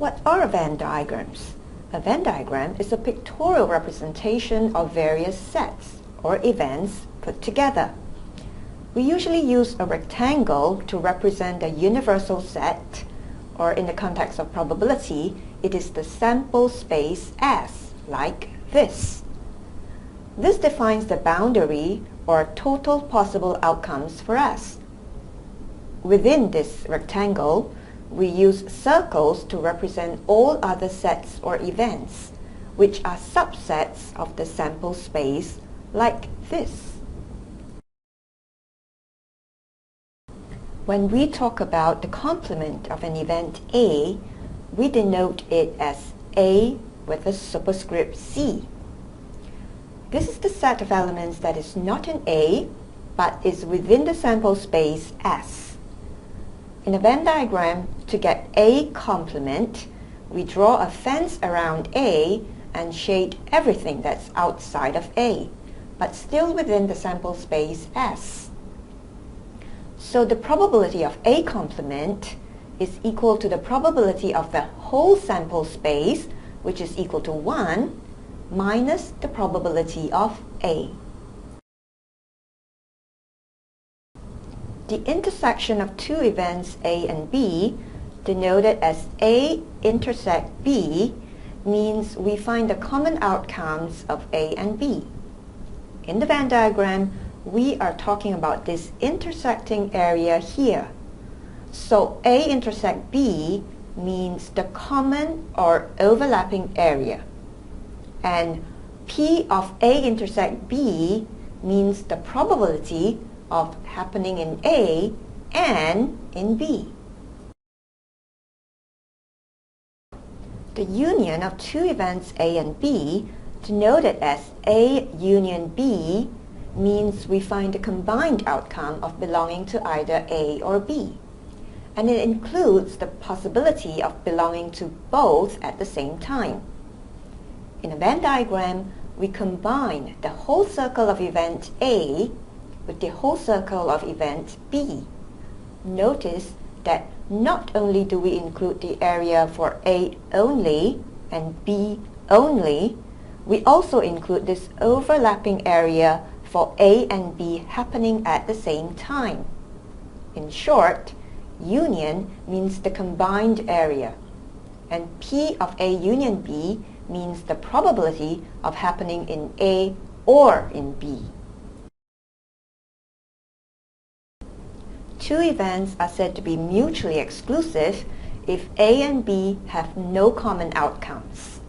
What are Venn diagrams? A Venn diagram is a pictorial representation of various sets or events put together. We usually use a rectangle to represent a universal set, or in the context of probability, it is the sample space S, like this. This defines the boundary or total possible outcomes for us. Within this rectangle, we use circles to represent all other sets or events, which are subsets of the sample space, like this. When we talk about the complement of an event A, we denote it as A with a superscript C. This is the set of elements that is not in A, but is within the sample space S. In a Venn diagram, to get A complement, we draw a fence around A and shade everything that's outside of A, but still within the sample space S. So the probability of A complement is equal to the probability of the whole sample space, which is equal to 1, minus the probability of A. The intersection of two events A and B, denoted as A intersect B, means we find the common outcomes of A and B. In the Venn diagram, we are talking about this intersecting area here. So A intersect B means the common or overlapping area. And P of A intersect B means the probability of happening in A and in B. The union of two events A and B, denoted as A union B, means we find the combined outcome of belonging to either A or B. And it includes the possibility of belonging to both at the same time. In a Venn diagram, we combine the whole circle of event A with the whole circle of event B. Notice that not only do we include the area for A only and B only, we also include this overlapping area for A and B happening at the same time. In short, union means the combined area, and P of A union B means the probability of happening in A or in B. Two events are said to be mutually exclusive if A and B have no common outcomes.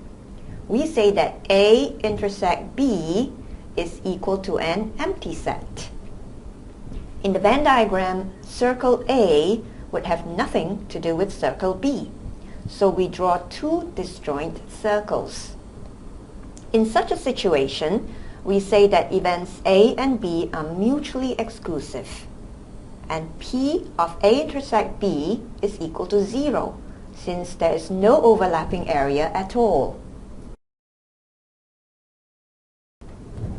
We say that A intersect B is equal to an empty set. In the Venn diagram, circle A would have nothing to do with circle B, so we draw two disjoint circles. In such a situation, we say that events A and B are mutually exclusive, and P of A intersect B is equal to 0, since there is no overlapping area at all.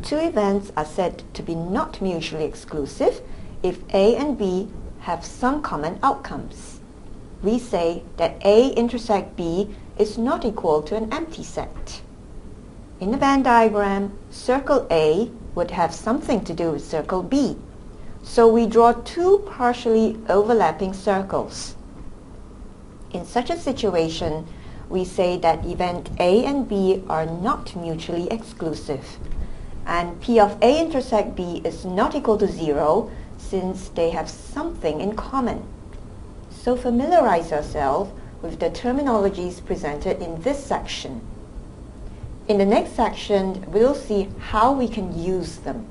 Two events are said to be not mutually exclusive if A and B have some common outcomes. We say that A intersect B is not equal to an empty set. In the Venn diagram, circle A would have something to do with circle B, so we draw two partially overlapping circles. In such a situation, we say that event A and B are not mutually exclusive, and P of A intersect B is not equal to 0 since they have something in common. So familiarize yourself with the terminologies presented in this section. In the next section, we'll see how we can use them.